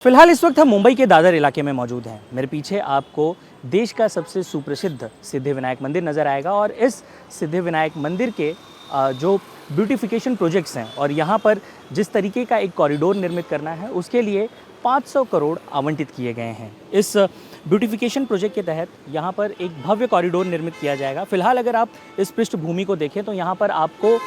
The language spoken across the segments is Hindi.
फिलहाल इस वक्त हम मुंबई के दादर इलाके में मौजूद हैं। मेरे पीछे आपको देश का सबसे सुप्रसिद्ध सिद्धिविनायक मंदिर नज़र आएगा और इस सिद्धिविनायक मंदिर के जो ब्यूटिफिकेशन प्रोजेक्ट्स हैं और यहाँ पर जिस तरीके का एक कॉरिडोर निर्मित करना है उसके लिए 500 करोड़ आवंटित किए गए हैं। इस ब्यूटिफिकेशन प्रोजेक्ट के तहत यहाँ पर एक भव्य कॉरिडोर निर्मित किया जाएगा। फिलहाल अगर आप इस पृष्ठभूमि को देखें तो यहाँ पर आपको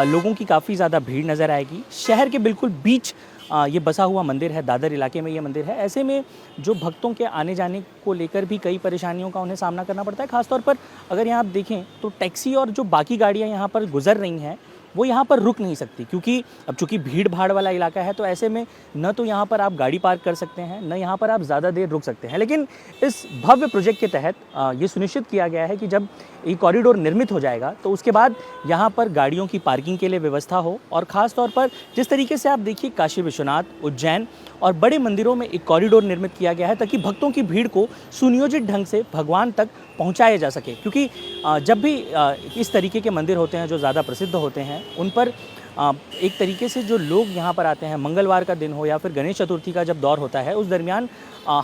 लोगों की काफ़ी ज़्यादा भीड़ नज़र आएगी। शहर के बिल्कुल बीच ये बसा हुआ मंदिर है, दादर इलाके में ये मंदिर है। ऐसे में जो भक्तों के आने जाने को लेकर भी कई परेशानियों का उन्हें सामना करना पड़ता है। ख़ासतौर पर अगर यहाँ आप देखें तो टैक्सी और जो बाकी गाड़ियाँ यहाँ पर गुजर रही हैं वो यहाँ पर रुक नहीं सकती, क्योंकि अब चूँकि भीड़ भाड़ वाला इलाका है तो ऐसे में न तो यहाँ पर आप गाड़ी पार्क कर सकते हैं, न यहाँ पर आप ज़्यादा देर रुक सकते हैं। लेकिन इस भव्य प्रोजेक्ट के तहत ये सुनिश्चित किया गया है कि जब ये कॉरिडोर निर्मित हो जाएगा तो उसके बाद यहाँ पर गाड़ियों की पार्किंग के लिए व्यवस्था हो। और ख़ास तौर पर जिस तरीके से आप देखिए काशी विश्वनाथ, उज्जैन और बड़े मंदिरों में एक कॉरिडोर निर्मित किया गया है ताकि भक्तों की भीड़ को सुनियोजित ढंग से भगवान तक पहुँचाया जा सके। क्योंकि जब भी इस तरीके के मंदिर होते हैं जो ज़्यादा प्रसिद्ध होते हैं उन पर एक तरीके से जो लोग यहाँ पर आते हैं, मंगलवार का दिन हो या फिर गणेश चतुर्थी का जब दौर होता है उस दरमियान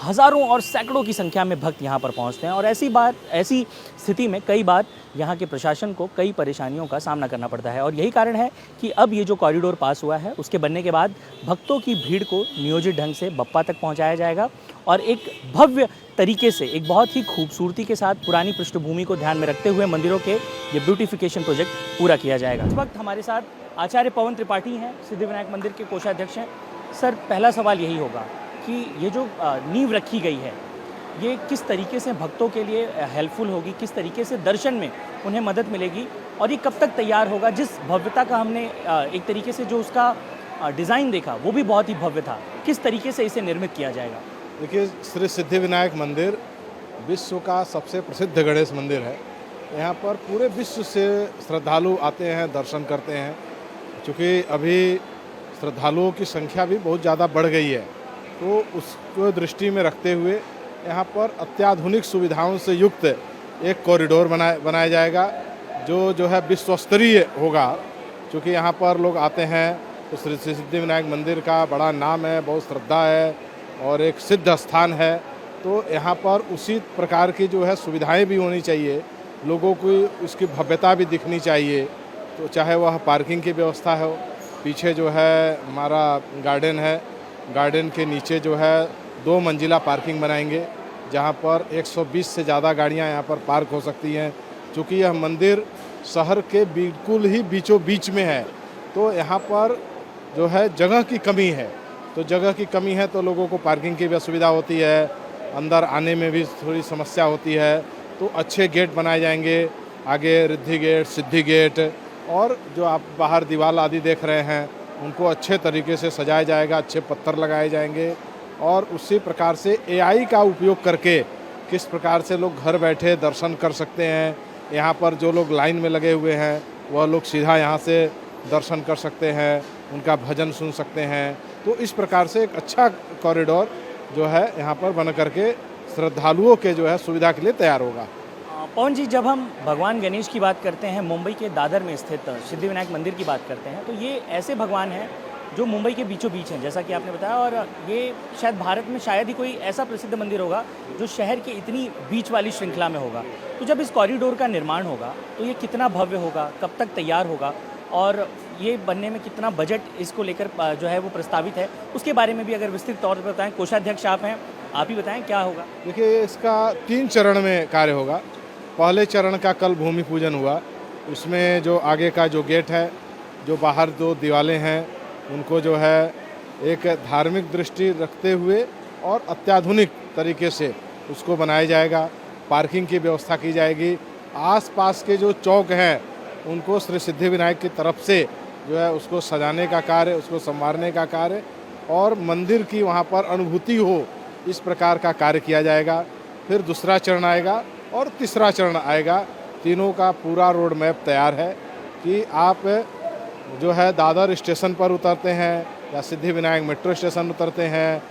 हज़ारों और सैकड़ों की संख्या में भक्त यहाँ पर पहुँचते हैं। और ऐसी स्थिति में कई बार यहाँ के प्रशासन को कई परेशानियों का सामना करना पड़ता है। और यही कारण है कि अब ये जो कॉरिडोर पास हुआ है उसके बनने के बाद भक्तों की भीड़ को नियोजित ढंग से बप्पा तक पहुँचाया जाएगा और एक भव्य तरीके से, एक बहुत ही खूबसूरती के साथ पुरानी पृष्ठभूमि को ध्यान में रखते हुए मंदिरों के ये ब्यूटिफिकेशन प्रोजेक्ट पूरा किया जाएगा। इस वक्त हमारे साथ आचार्य पवन त्रिपाठी हैं, सिद्धिविनायक मंदिर के कोषाध्यक्ष हैं। सर, पहला सवाल यही होगा कि ये जो नींव रखी गई है ये किस तरीके से भक्तों के लिए हेल्पफुल होगी, किस तरीके से दर्शन में उन्हें मदद मिलेगी और ये कब तक तैयार होगा? जिस भव्यता का हमने एक तरीके से जो उसका डिज़ाइन देखा वो भी बहुत ही भव्य था, किस तरीके से इसे निर्मित किया जाएगा? देखिए, श्री सिद्धिविनायक मंदिर विश्व का सबसे प्रसिद्ध गणेश मंदिर है। यहाँ पर पूरे विश्व से श्रद्धालु आते हैं, दर्शन करते हैं। चूँकि अभी श्रद्धालुओं की संख्या भी बहुत ज़्यादा बढ़ गई है तो उसको दृष्टि में रखते हुए यहाँ पर अत्याधुनिक सुविधाओं से युक्त एक कॉरिडोर बनाया जाएगा जो है विश्व स्तरीय होगा। क्योंकि यहाँ पर लोग आते हैं तो श्री सिद्धिविनायक मंदिर का बड़ा नाम है, बहुत श्रद्धा है और एक सिद्ध स्थान है। तो यहाँ पर उसी प्रकार की जो है सुविधाएं भी होनी चाहिए, लोगों को उसकी भव्यता भी दिखनी चाहिए। तो चाहे वह पार्किंग की व्यवस्था हो, पीछे जो है हमारा गार्डन है, गार्डन के नीचे जो है 2 मंजिला पार्किंग बनाएंगे जहाँ पर 120 से ज़्यादा गाड़ियाँ यहाँ पर पार्क हो सकती हैं। क्योंकि यह मंदिर शहर के बिल्कुल ही बीचों बीच में है तो यहाँ पर जो है जगह की कमी है। तो जगह की कमी है तो लोगों को पार्किंग की भी असुविधा होती है, अंदर आने में भी थोड़ी समस्या होती है। तो अच्छे गेट बनाए जाएंगे, आगे रिद्धि गेट, सिद्धि गेट, और जो आप बाहर दीवार आदि देख रहे हैं उनको अच्छे तरीके से सजाया जाएगा, अच्छे पत्थर लगाए जाएंगे। और उसी प्रकार से एआई का उपयोग करके किस प्रकार से लोग घर बैठे दर्शन कर सकते हैं। यहाँ पर जो लोग लाइन में लगे हुए हैं वह लोग सीधा यहाँ से दर्शन कर सकते हैं, उनका भजन सुन सकते हैं। तो इस प्रकार से एक अच्छा कॉरिडोर जो है यहाँ पर बन करके श्रद्धालुओं के जो है सुविधा के लिए तैयार होगा। पवन जी, जब हम भगवान गणेश की बात करते हैं, मुंबई के दादर में स्थित सिद्धिविनायक मंदिर की बात करते हैं तो ये ऐसे भगवान हैं जो मुंबई के बीचों बीच हैं, जैसा कि आपने बताया। और ये शायद भारत में शायद ही कोई ऐसा प्रसिद्ध मंदिर होगा जो शहर के इतनी बीच वाली श्रृंखला में होगा। तो जब इस कॉरिडोर का निर्माण होगा तो ये कितना भव्य होगा, कब तक तैयार होगा और ये बनने में कितना बजट इसको लेकर जो है वो प्रस्तावित है, उसके बारे में भी अगर विस्तृत तौर पर बताएं। कोषाध्यक्ष आप हैं, आप ही बताएं क्या होगा। देखिए, इसका 3 चरण में कार्य होगा। पहले चरण का कल भूमि पूजन हुआ, उसमें जो आगे का जो गेट है, जो बाहर 2 दीवारें हैं, उनको जो है एक धार्मिक दृष्टि रखते हुए और अत्याधुनिक तरीके से उसको बनाया जाएगा। पार्किंग की व्यवस्था की जाएगी। आसपास के जो चौक हैं उनको श्री सिद्धिविनायक की तरफ से जो है उसको सजाने का कार्य, उसको संवारने का कार्य और मंदिर की वहाँ पर अनुभूति हो, इस प्रकार का कार्य किया जाएगा। फिर दूसरा चरण आएगा और तीसरा चरण आएगा। तीनों का पूरा रोड मैप तैयार है कि आप जो है दादर स्टेशन पर उतरते हैं या सिद्धिविनायक मेट्रो स्टेशन उतरते हैं,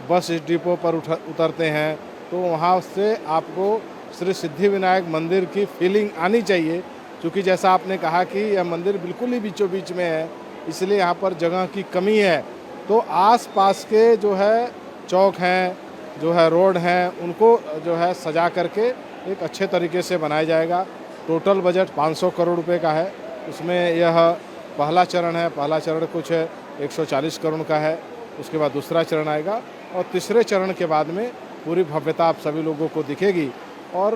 बस डिपो पर उतरते हैं तो वहाँ से आपको श्री सिद्धिविनायक मंदिर की फीलिंग आनी चाहिए। क्योंकि जैसा आपने कहा कि यह मंदिर बिल्कुल ही बीचों बीच में है, इसलिए यहाँ पर जगह की कमी है। तो आस पास के जो है चौक हैं, जो है रोड हैं, उनको जो है सजा करके एक अच्छे तरीके से बनाया जाएगा। टोटल बजट 500 करोड़ रुपए का है। उसमें यह पहला चरण है। पहला चरण कुछ 140 करोड़ का है। उसके बाद दूसरा चरण आएगा और तीसरे चरण के बाद में पूरी भव्यता आप सभी लोगों को दिखेगी और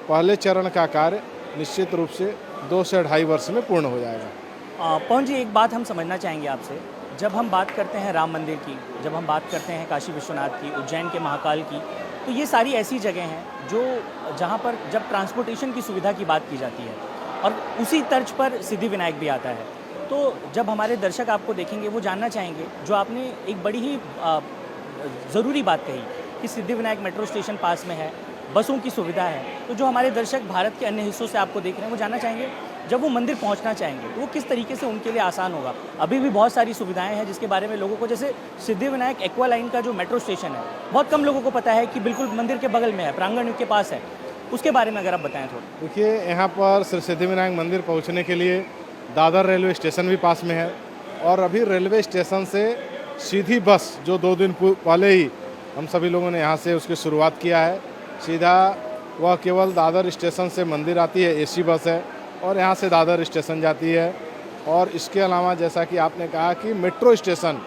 पहले चरण का कार्य निश्चित रूप से 2 से 2.5 वर्ष में पूर्ण हो जाएगा। पवन जी, एक बात हम समझना चाहेंगे आपसे। जब हम बात करते हैं राम मंदिर की, जब हम बात करते हैं काशी विश्वनाथ की, उज्जैन के महाकाल की, तो ये सारी ऐसी जगह हैं जो जहाँ पर जब ट्रांसपोर्टेशन की सुविधा की बात की जाती है और उसी तर्ज पर सिद्धिविनायक भी आता है। तो जब हमारे दर्शक आपको देखेंगे वो जानना चाहेंगे, जो आपने एक बड़ी ही ज़रूरी बात कही कि सिद्धिविनायक मेट्रो स्टेशन पास में है, बसों की सुविधा है, तो जो हमारे दर्शक भारत के अन्य हिस्सों से आपको देख रहे हैं वो जानना चाहेंगे जब वो मंदिर पहुंचना चाहेंगे तो वो किस तरीके से उनके लिए आसान होगा। अभी भी बहुत सारी सुविधाएं हैं जिसके बारे में लोगों को, जैसे सिद्धिविनायक एक्वा लाइन का जो मेट्रो स्टेशन है, बहुत कम लोगों को पता है कि बिल्कुल मंदिर के बगल में है, प्रांगण के पास है। उसके बारे में अगर आप बताएं थोड़ा। देखिए, यहाँ पर श्री सिद्धिविनायक मंदिर पहुँचने के लिए दादर रेलवे स्टेशन भी पास में है और अभी रेलवे स्टेशन से सीधी बस, जो 2 दिन पहले ही हम सभी लोगों ने यहाँ से उसकी शुरुआत किया है, सीधा वह केवल दादर स्टेशन से मंदिर आती है। एसी बस है और यहाँ से दादर स्टेशन जाती है। और इसके अलावा जैसा कि आपने कहा कि मेट्रो स्टेशन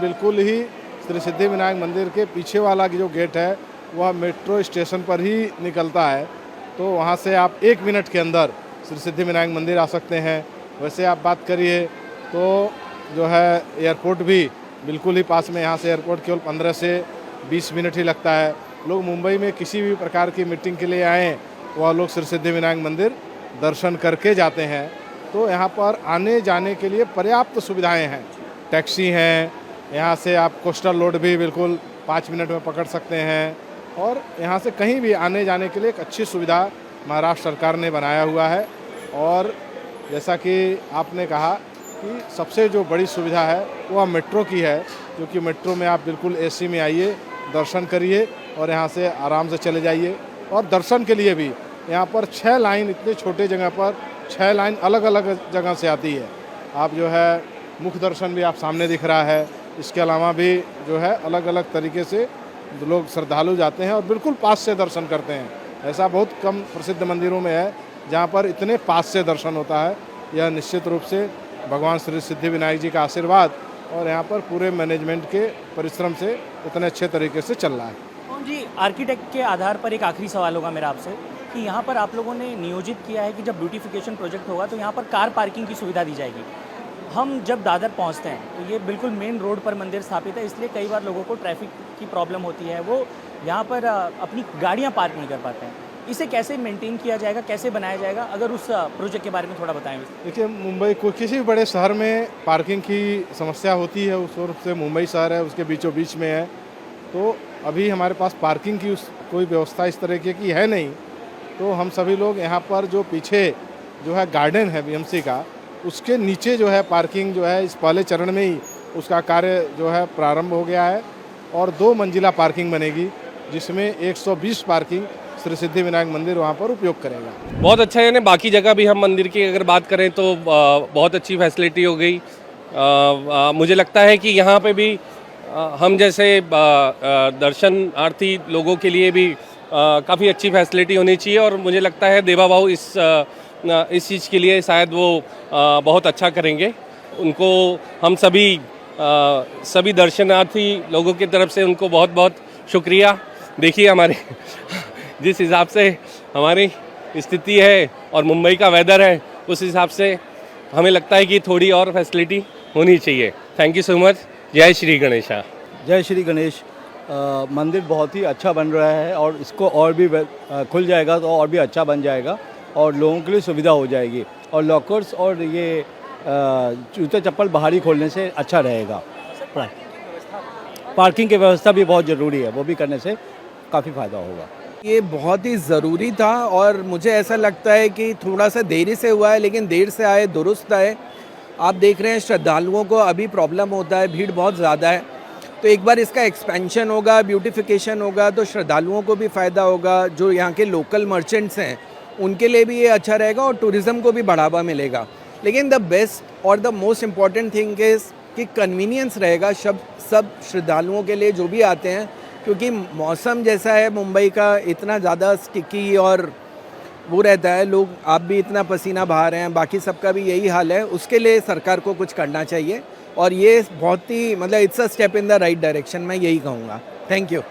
बिल्कुल ही श्री सिद्धिविनायक मंदिर के पीछे वाला जो गेट है वह मेट्रो स्टेशन पर ही निकलता है। तो वहाँ से आप 1 मिनट के अंदर श्री सिद्धिविनायक मंदिर आ सकते हैं। वैसे आप बात करिए तो जो है एयरपोर्ट भी बिल्कुल ही पास में, यहाँ से एयरपोर्ट केवल 15 से 20 मिनट ही लगता है। लोग मुंबई में किसी भी प्रकार की मीटिंग के लिए आएँ, वह लोग श्री सिद्धिविनायक मंदिर दर्शन करके जाते हैं। तो यहाँ पर आने जाने के लिए पर्याप्त सुविधाएं हैं। टैक्सी हैं, यहाँ से आप कोस्टल रोड भी बिल्कुल 5 मिनट में पकड़ सकते हैं और यहाँ से कहीं भी आने जाने के लिए एक अच्छी सुविधा महाराष्ट्र सरकार ने बनाया हुआ है। और जैसा कि आपने कहा कि सबसे जो बड़ी सुविधा है वह मेट्रो की है, क्योंकि मेट्रो में आप बिल्कुल एसी में आइए, दर्शन करिए और यहाँ से आराम से चले जाइए। और दर्शन के लिए भी यहाँ पर 6 लाइन, इतने छोटे जगह पर 6 लाइन अलग अलग जगह से आती है। आप जो है मुख्य दर्शन भी आप सामने दिख रहा है। इसके अलावा भी जो है अलग अलग तरीके से लोग श्रद्धालु जाते हैं और बिल्कुल पास से दर्शन करते हैं। ऐसा बहुत कम प्रसिद्ध मंदिरों में है जहाँ पर इतने पास से दर्शन होता है। यह निश्चित रूप से भगवान श्री सिद्धिविनायक जी का आशीर्वाद और यहाँ पर पूरे मैनेजमेंट के परिश्रम से इतने अच्छे तरीके से चल रहा है। पवन जी, आर्किटेक्ट के आधार पर एक आखिरी सवाल होगा मेरा आपसे कि यहाँ पर आप लोगों ने नियोजित किया है कि जब ब्यूटिफिकेशन प्रोजेक्ट होगा तो यहाँ पर कार पार्किंग की सुविधा दी जाएगी। हम जब दादर पहुँचते हैं तो ये बिल्कुल मेन रोड पर मंदिर स्थापित है, इसलिए कई बार लोगों को ट्रैफिक की प्रॉब्लम होती है, वो यहाँ पर अपनी गाड़ियाँ पार्क नहीं कर पाते हैं। इसे कैसे मेंटेन किया जाएगा, कैसे बनाया जाएगा, अगर उस प्रोजेक्ट के बारे में थोड़ा बताएं। देखिए, मुंबई को किसी भी बड़े शहर में पार्किंग की समस्या होती है। उस रूप से मुंबई शहर है, उसके बीचों बीच में है, तो अभी हमारे पास पार्किंग की कोई व्यवस्था इस तरह की है नहीं। तो हम सभी लोग यहाँ पर जो पीछे जो है गार्डन है बीएमसी का, उसके नीचे जो है पार्किंग जो है इस पहले चरण में ही उसका कार्य जो है प्रारंभ हो गया है और 2 मंजिला पार्किंग बनेगी, जिसमें 120 पार्किंग श्री सिद्धिविनायक मंदिर वहाँ पर उपयोग करेगा। बहुत अच्छा है। यानी बाकी जगह भी हम मंदिर की अगर बात करें तो बहुत अच्छी फैसिलिटी हो गई। मुझे लगता है कि यहाँ पे भी हम जैसे दर्शनार्थी लोगों के लिए भी काफ़ी अच्छी फैसिलिटी होनी चाहिए और मुझे लगता है देवा भाऊ इस चीज़ के लिए शायद वो बहुत अच्छा करेंगे। उनको हम सभी दर्शनार्थी लोगों की तरफ से उनको बहुत बहुत शुक्रिया। देखिए, हमारे जिस हिसाब से हमारी स्थिति है और मुंबई का वेदर है, उस हिसाब से हमें लगता है कि थोड़ी और फैसिलिटी होनी चाहिए। Thank you so much. जय श्री गणेशा। जय श्री गणेश। मंदिर बहुत ही अच्छा बन रहा है और इसको और भी खुल जाएगा तो और भी अच्छा बन जाएगा और लोगों के लिए सुविधा हो जाएगी और लॉकर्स और ये जूते चप्पल बाहर ही खोलने से अच्छा रहेगा। पार्किंग की व्यवस्था भी बहुत ज़रूरी है, वो भी करने से काफ़ी फ़ायदा होगा। ये बहुत ही ज़रूरी था और मुझे ऐसा लगता है कि थोड़ा सा देरी से हुआ है, लेकिन देर से आए दुरुस्त आए। आप देख रहे हैं श्रद्धालुओं को अभी प्रॉब्लम होता है, भीड़ बहुत ज़्यादा है, तो एक बार इसका एक्सपेंशन होगा, ब्यूटिफिकेशन होगा तो श्रद्धालुओं को भी फ़ायदा होगा। जो यहाँ के लोकल मर्चेंट्स हैं उनके लिए भी ये अच्छा रहेगा और टूरिज़्म को भी बढ़ावा मिलेगा। लेकिन द बेस्ट और the most important thing is कि कन्वीनियंस रहेगा सब श्रद्धालुओं के लिए जो भी आते हैं, क्योंकि मौसम जैसा है मुंबई का, इतना ज़्यादा स्टिकी और वो रहता है, लोग आप भी इतना पसीना बहा रहे हैं, बाकी सबका भी यही हाल है। उसके लिए सरकार को कुछ करना चाहिए और ये बहुत ही मतलब it's a step in the right direction, मैं यही कहूँगा। Thank you.